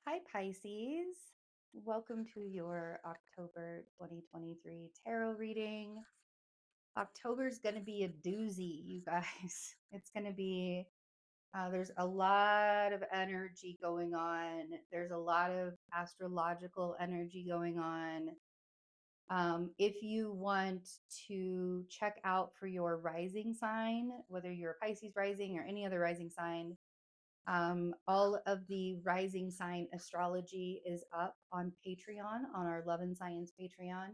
Hi, Pisces. Welcome to your October 2023 tarot reading. October is going to be a doozy, you guys. It's going to be, there's a lot of energy going on. There's a lot of astrological energy going on. If you want to check out for your rising sign, whether you're a Pisces rising or any other rising sign, all of the rising sign astrology is up on Patreon, on our Love and Science Patreon.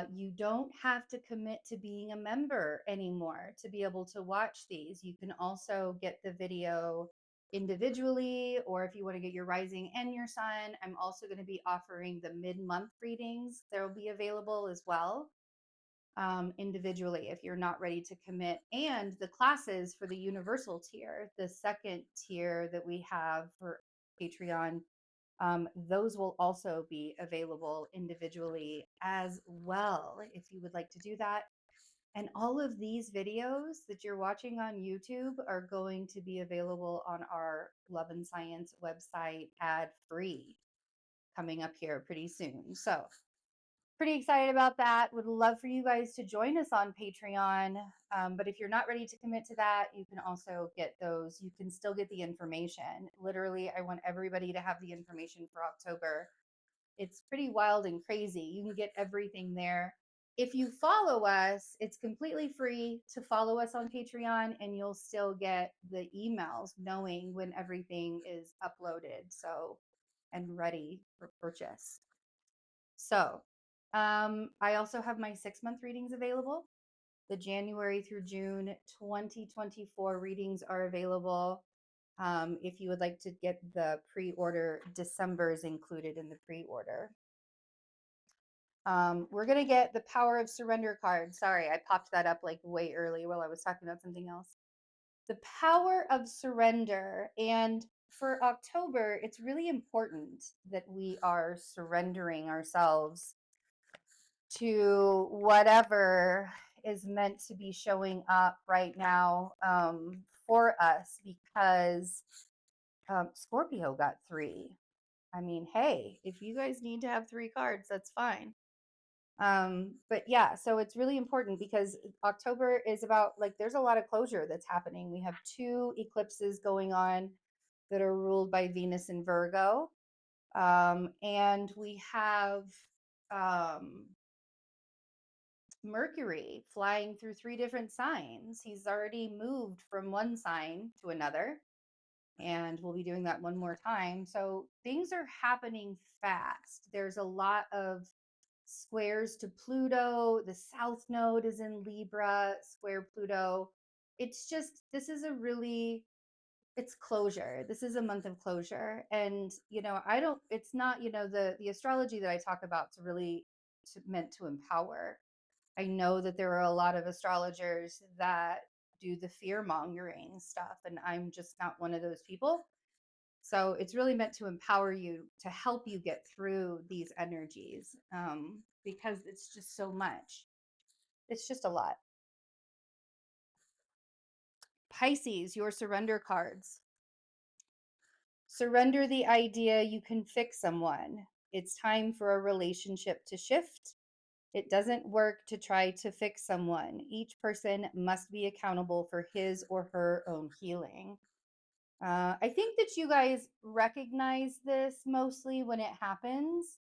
You don't have to commit to being a member anymore to be able to watch these. You can also get the video individually, or if you want to get your rising and your sun, I'm also going to be offering the mid-month readings. They'll be available as well, individually if you're not ready to commit. And the classes for the universal tier, the second tier that we have for Patreon, those will also be available individually as well if you would like to do that. And all of these videos that you're watching on YouTube are going to be available on our Love and Science website ad free coming up here pretty soon. So pretty excited about that. Would love for you guys to join us on Patreon. But if you're not ready to commit to that, you can also get those. You can still get the information. Literally, I want everybody to have the information for October. It's pretty wild and crazy. You can get everything there. If you follow us, it's completely free to follow us on Patreon, and you'll still get the emails knowing when everything is uploaded. So, and ready for purchase. So, I also have my 6-month readings available. The January through June 2024 readings are available. If you would like to get the pre-order, December is included in the pre-order. We're going to get the Power of Surrender card. Sorry, I popped that up like way early while I was talking about something else. The Power of Surrender. And for October, it's really important that we are surrendering ourselves to whatever is meant to be showing up right now, for us, because Scorpio got 3. I mean, hey, if you guys need to have 3 cards, that's fine. But yeah, so it's really important because October is about, like, there's a lot of closure that's happening. We have 2 eclipses going on that are ruled by Venus and Virgo. And we have Mercury flying through 3 different signs. He's already moved from one sign to another, and we'll be doing that one more time. So things are happening fast. There's a lot of squares to Pluto. The South Node is in Libra, square Pluto. It's just, this is a really, it's closure. This is a month of closure. And, it's not, the astrology that I talk about is really meant to empower. I know that there are a lot of astrologers that do the fear mongering stuff, and I'm just not one of those people. So it's really meant to empower you, to help you get through these energies, because it's just so much. It's just a lot. Pisces, your surrender cards. Surrender the idea you can fix someone. It's time for a relationship to shift. It doesn't work to try to fix someone. Each person must be accountable for his or her own healing. I think that you guys recognize this mostly when it happens,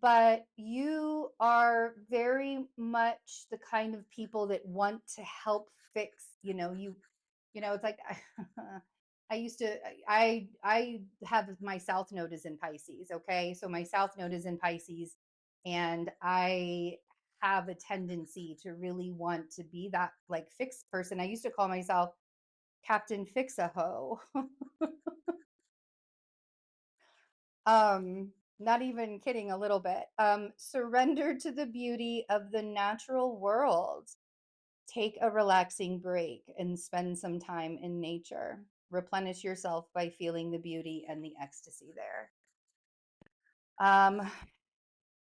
but you are very much the kind of people that want to help fix, it's like I used to I have my south node is in Pisces, okay? So my south node is in Pisces, and I have a tendency to really want to be that, like, fixed person. I used to call myself Captain Fix-a-Ho. Not even kidding a little bit. Surrender to the beauty of the natural world. Take a relaxing break and spend some time in nature. Replenish yourself by feeling the beauty and the ecstasy there.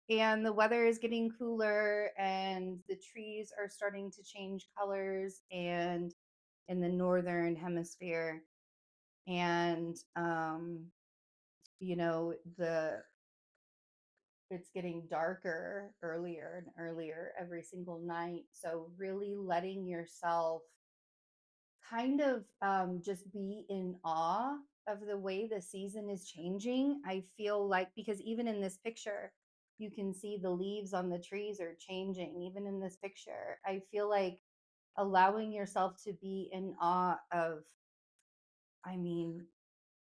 And the weather is getting cooler, and the trees are starting to change colors, and in the northern hemisphere. And you know, it's getting darker earlier and earlier every single night. So really letting yourself kind of just be in awe of the way the season is changing. I feel like, because even in this picture, you can see the leaves on the trees are changing, even in this picture. I feel like allowing yourself to be in awe of, I mean,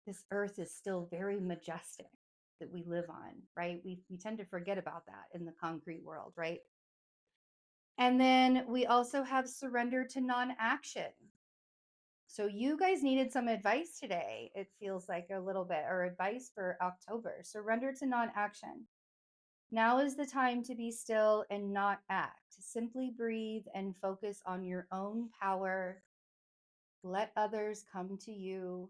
this earth is still very majestic that we live on, right? We tend to forget about that in the concrete world, right? And then we also have surrender to non-action. So you guys needed some advice today. It feels like a little bit, or advice for October. Surrender to non-action. Now is the time to be still and not act. Simply breathe and focus on your own power. Let others come to you.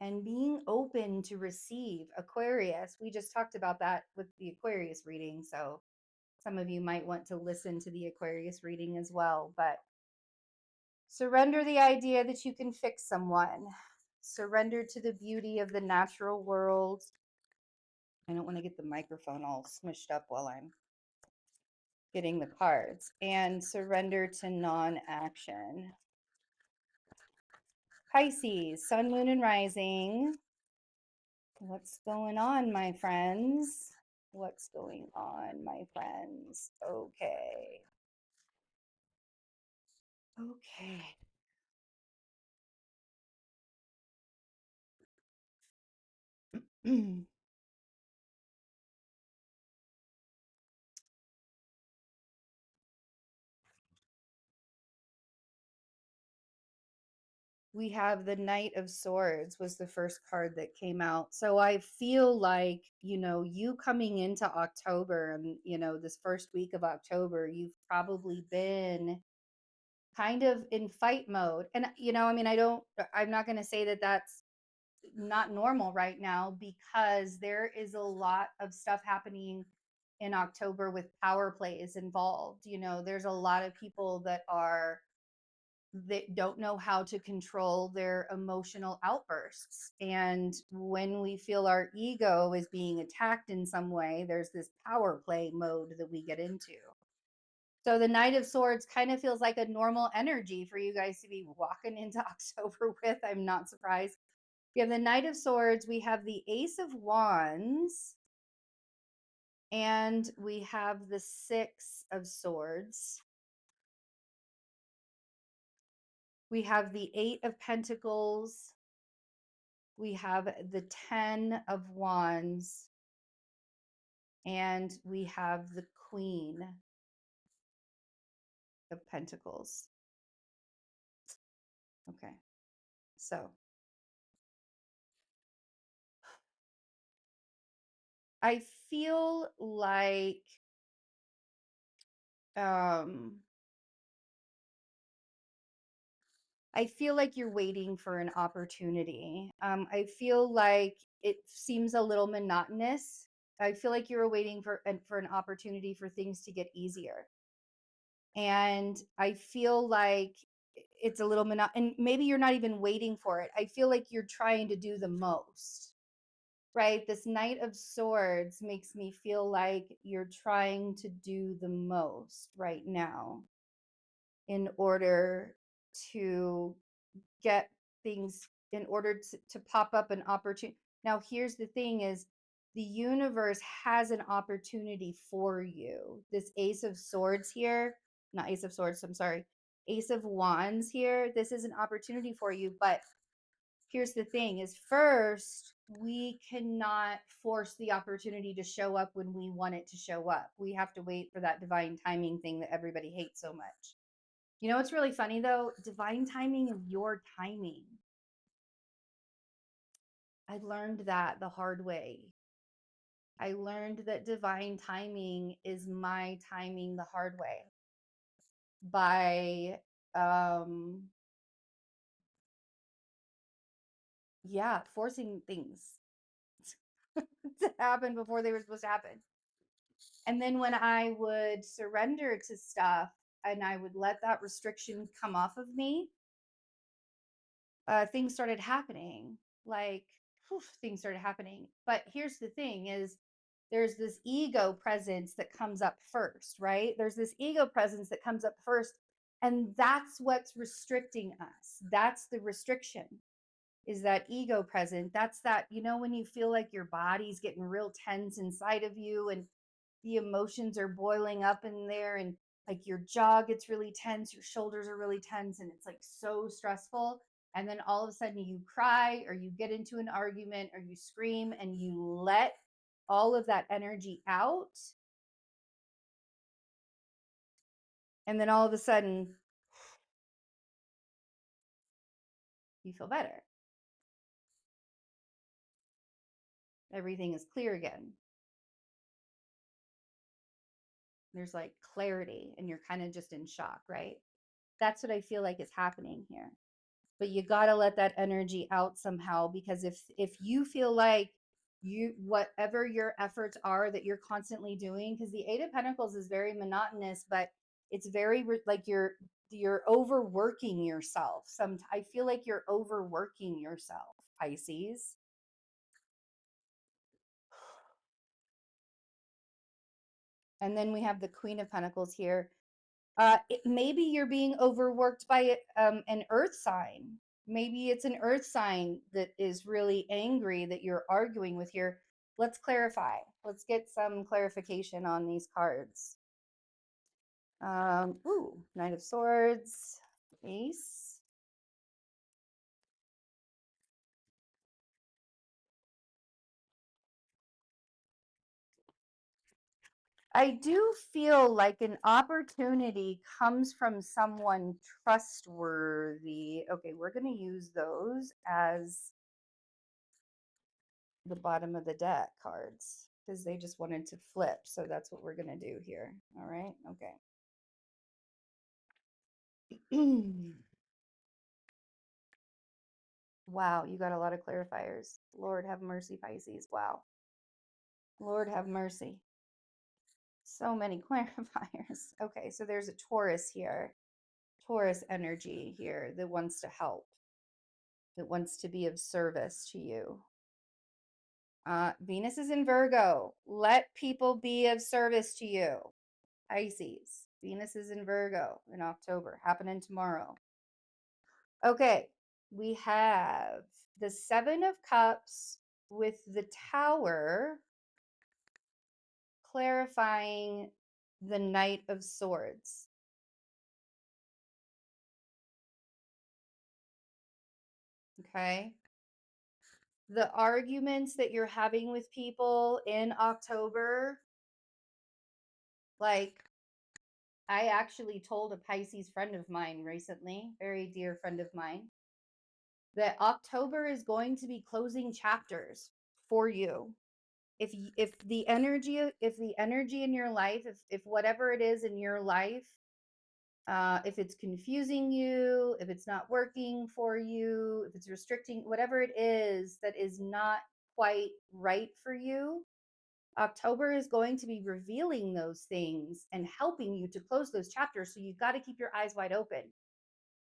And being open to receive. Aquarius, we just talked about that with the Aquarius reading. So some of you might want to listen to the Aquarius reading as well. But surrender the idea that you can fix someone. Surrender to the beauty of the natural world. I don't want to get the microphone all smushed up while I'm getting the cards. And surrender to non-action. Pisces, sun, moon, and rising. What's going on, my friends? What's going on, my friends? Okay. Okay. We have the Knight of Swords was the first card that came out. So I feel like, you know, you coming into October and, you know, this first week of October, you've probably been kind of in fight mode. And, you know, I mean, I'm not going to say that that's not normal right now, because there is a lot of stuff happening in October with power plays involved. You know, there's a lot of people that don't know how to control their emotional outbursts. And when we feel our ego is being attacked in some way, there's this power play mode that we get into. So the Knight of Swords kind of feels like a normal energy for you guys to be walking into October with. I'm not surprised. We have the Knight of Swords, we have the Ace of Wands, and we have the Six of Swords. We have the Eight of Pentacles. We have the 10 of Wands. And we have the Queen of Pentacles. Okay, so I feel like um, you're waiting for an opportunity. I feel like it seems a little monotonous. I feel like you're waiting for an opportunity for things to get easier. And I feel like it's a little and maybe you're not even waiting for it. I feel like you're trying to do the most. Right? This Knight of Swords makes me feel like you're trying to do the most right now in order to get things, in order to pop up an opportunity. Now, here's the thing is, the universe has an opportunity for you. This Ace of Swords here, not Ace of Swords, I'm sorry, Ace of Wands here, this is an opportunity for you. But here's the thing is, first, we cannot force the opportunity to show up when we want it to show up. We have to wait for that divine timing thing that everybody hates so much. You know what's really funny though? Divine timing is your timing. I learned that the hard way. I learned that divine timing is my timing the hard way by forcing things to happen before they were supposed to happen. And then when I would surrender to stuff and I would let that restriction come off of me, things started happening. like whew, things started happening. But here's the thing is there's this ego presence that comes up first, right? There's this ego presence that comes up first. And that's what's restricting us. That's the restriction, is that ego present. That's that, when you feel like your body's getting real tense inside of you and the emotions are boiling up in there and like your jaw gets really tense, your shoulders are really tense, and it's like so stressful. And then all of a sudden you cry or you get into an argument or you scream and you let all of that energy out. And then all of a sudden you feel better. Everything is clear again. There's like clarity and you're kind of just in shock, right? That's what I feel like is happening here. But you got to let that energy out somehow, because if you feel like whatever your efforts are that you're constantly doing, because the 8 of Pentacles is very monotonous, but it's very like you're overworking yourself. I feel like you're overworking yourself, Pisces. And then we have the Queen of Pentacles here. Maybe you're being overworked by an earth sign. Maybe it's an earth sign that is really angry that you're arguing with here. Let's clarify. Let's get some clarification on these cards. Knight of Swords, Ace. I do feel like an opportunity comes from someone trustworthy. Okay, we're going to use those as the bottom of the deck cards because they just wanted to flip. So that's what we're going to do here. All right. Okay. Wow. You got a lot of clarifiers. Lord have mercy, Pisces. Wow. Lord have mercy. So many clarifiers. Okay. So there's a Taurus here. Taurus energy here that wants to help, that wants to be of service to you. Venus is in Virgo. Let people be of service to you. Pisces. Venus is in Virgo in October, happening tomorrow. Okay, we have the 7 of Cups with the Tower clarifying the Knight of Swords. Okay. The arguments that you're having with people in October, like I actually told a Pisces friend of mine recently, very dear friend of mine, that October is going to be closing chapters for you. If the energy in your life, if whatever it is in your life, if it's confusing you, if it's not working for you, if it's restricting, whatever it is that is not quite right for you, October is going to be revealing those things and helping you to close those chapters. So you've got to keep your eyes wide open.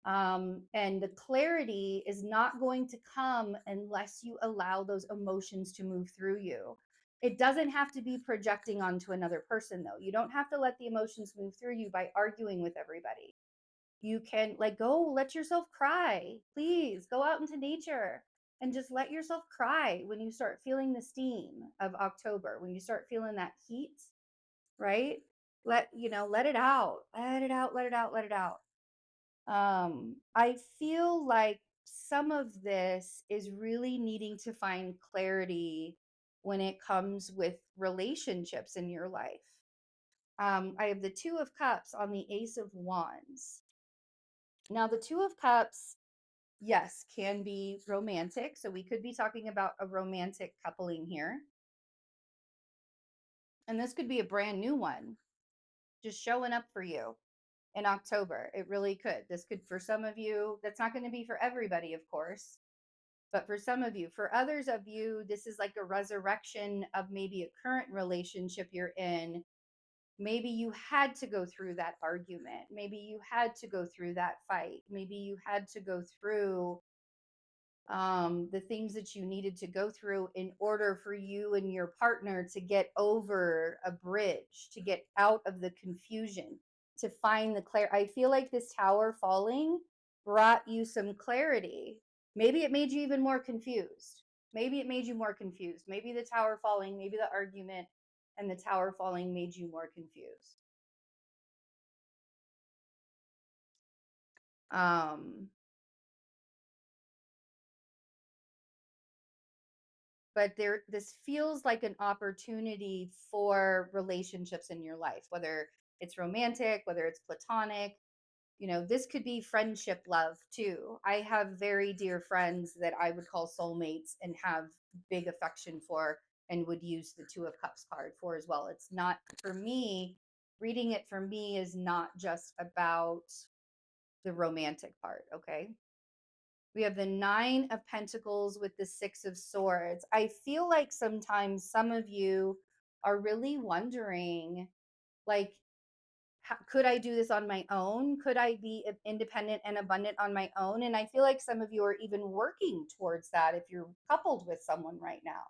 And the clarity is not going to come unless you allow those emotions to move through you. It doesn't have to be projecting onto another person, though. You don't have to let the emotions move through you by arguing with everybody. You can go let yourself cry. Please go out into nature and just let yourself cry when you start feeling the steam of October, when you start feeling that heat, right? Let it out, let it out, let it out, let it out. I feel like some of this is really needing to find clarity when it comes with relationships in your life. I have the 2 of Cups on the Ace of Wands. Now, the 2 of Cups, yes, can be romantic. So we could be talking about a romantic coupling here. And this could be a brand new one, just showing up for you in October. It really could. This could, for some of you, that's not going to be for everybody, of course, but for some of you, for others of you, this is like a resurrection of maybe a current relationship you're in. Maybe you had to go through that argument. Maybe you had to go through that fight. Maybe you had to go through the things that you needed to go through in order for you and your partner to get over a bridge, to get out of the confusion, to find the clarity. I feel like this tower falling brought you some clarity. Maybe it made you even more confused. Maybe it made you more confused. Maybe the tower falling, maybe the argument and the tower falling made you more confused. Um, but this feels like an opportunity for relationships in your life, whether it's romantic, whether it's platonic. This could be friendship love too. I have very dear friends that I would call soulmates and have big affection for, and would use the Two of Cups card for as well. It's not, for me, reading it for me is not just about the romantic part. Okay, we have the Nine of Pentacles with the Six of Swords. I feel like sometimes some of you are really wondering, like, could I do this on my own? Could I be independent and abundant on my own? And I feel like some of you are even working towards that if you're coupled with someone right now.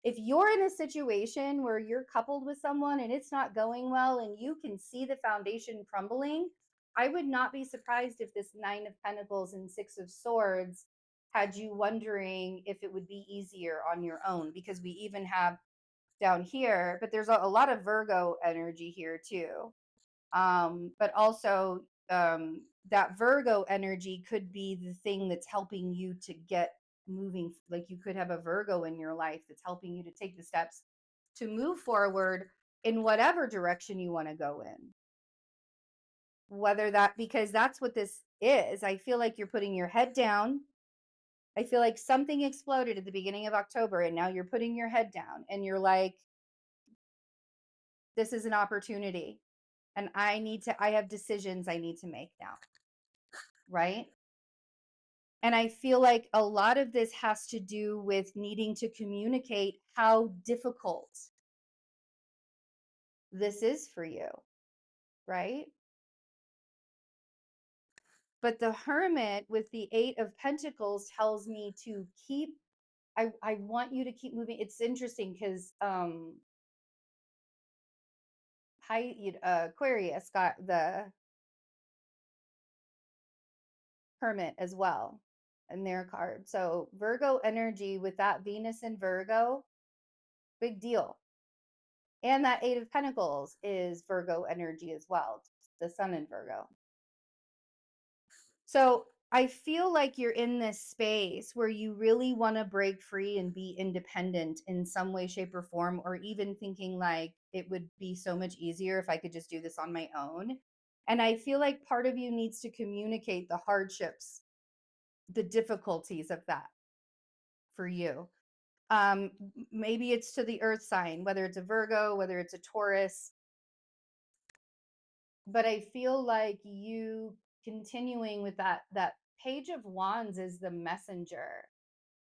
If you're in a situation where you're coupled with someone and it's not going well and you can see the foundation crumbling, I would not be surprised if this Nine of Pentacles and Six of Swords had you wondering if it would be easier on your own, because we even have down here, but there's a lot of Virgo energy here too. But also, that Virgo energy could be the thing that's helping you to get moving. Like, you could have a Virgo in your life that's helping you to take the steps to move forward in whatever direction you want to go in. Whether that, because that's what this is. I feel like you're putting your head down. I feel like something exploded at the beginning of October and now you're putting your head down and you're like, this is an opportunity and I have decisions I need to make now. Right? And I feel like a lot of this has to do with needing to communicate how difficult this is for you, right? But the Hermit with the Eight of Pentacles tells me to keep, I want you to keep moving. It's interesting because Aquarius got the Hermit as well in their card. So Virgo energy with that Venus in Virgo, big deal. And that Eight of Pentacles is Virgo energy as well, the Sun in Virgo. So I feel like you're in this space where you really want to break free and be independent in some way, shape, or form, or even thinking like it would be so much easier if I could just do this on my own. And I feel like part of you needs to communicate the hardships, the difficulties of that for you. Maybe it's to the earth sign, whether it's a Virgo, whether it's a Taurus, but I feel like you continuing with that Page of Wands is the messenger.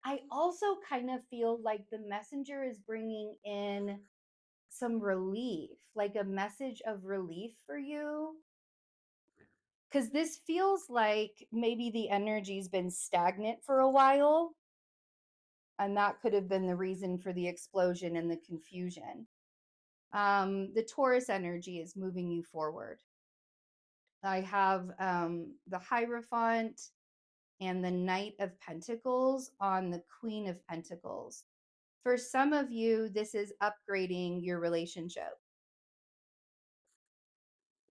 I also kind of feel like the messenger is bringing in some relief, like a message of relief for you. Because this feels like maybe the energy's been stagnant for a while. And that could have been the reason for the explosion and the confusion. The Taurus energy is moving you forward. I have the Hierophant and the Knight of Pentacles on the Queen of Pentacles. For some of you, this is upgrading your relationship.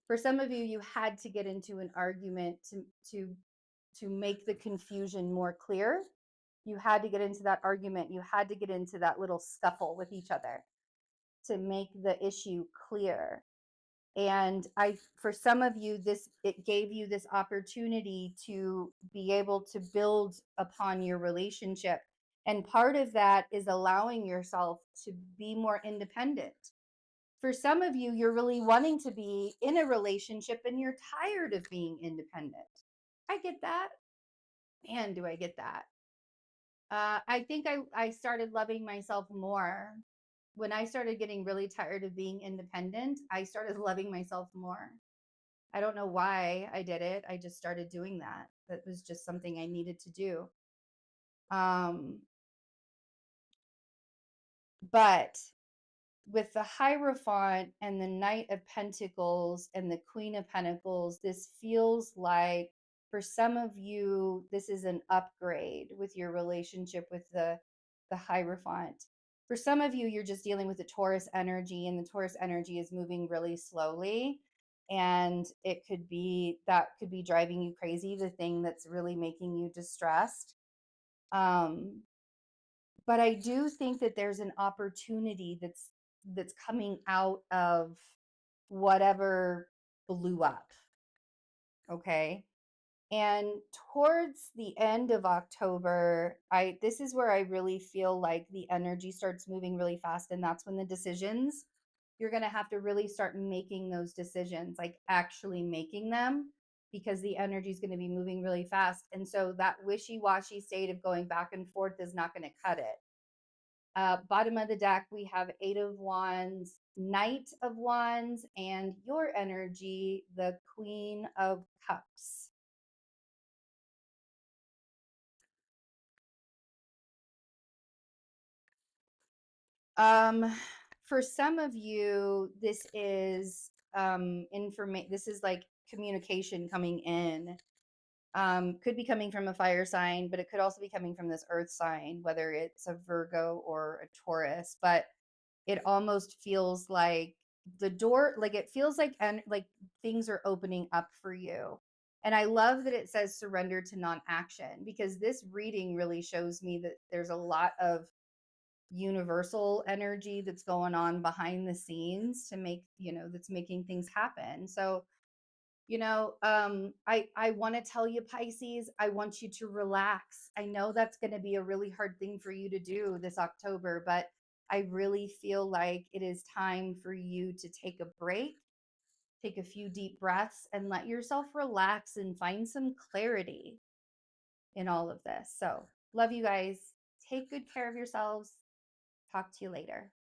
For some of you, you had to get into an argument to make the confusion more clear. You had to get into that argument. You had to get into that little scuffle with each other to make the issue clear. And for some of you, it gave you this opportunity to be able to build upon your relationship. And part of that is allowing yourself to be more independent. For some of you, you're really wanting to be in a relationship and you're tired of being independent. I get that. Man, do I get that. I think I started loving myself more. When I started getting really tired of being independent, I started loving myself more. I don't know why I did it. I just started doing that. That was just something I needed to do. Um, but with the Hierophant and the Knight of Pentacles and the Queen of Pentacles, this feels like for some of you, this is an upgrade with your relationship with the Hierophant. For some of you, you're just dealing with the Taurus energy, and the Taurus energy is moving really slowly. And it could be that could be driving you crazy, the thing that's really making you distressed. Um, but I do think that there's an opportunity that's coming out of whatever blew up. Okay. And towards the end of October, I this is where I really feel like the energy starts moving really fast, and that's when the decisions you're going to have to really start making those decisions, like actually making them, because the energy is going to be moving really fast. And so that wishy-washy state of going back and forth is not going to cut it. Bottom of the deck, we have Eight of Wands, Knight of Wands, and your energy, the Queen of Cups. Um, for some of you, this is this is like communication coming in. Could be coming from a fire sign, but it could also be coming from this earth sign, whether it's a Virgo or a Taurus. But it almost feels like the door, like it feels like, and like things are opening up for you. And I love that it says surrender to non-action, because this reading really shows me that there's a lot of universal energy that's going on behind the scenes to make, that's making things happen. So, I want to tell you, Pisces, I want you to relax. I know that's going to be a really hard thing for you to do this October, but I really feel like it is time for you to take a break, take a few deep breaths, and let yourself relax and find some clarity in all of this. So, love you guys. Take good care of yourselves. Talk to you later.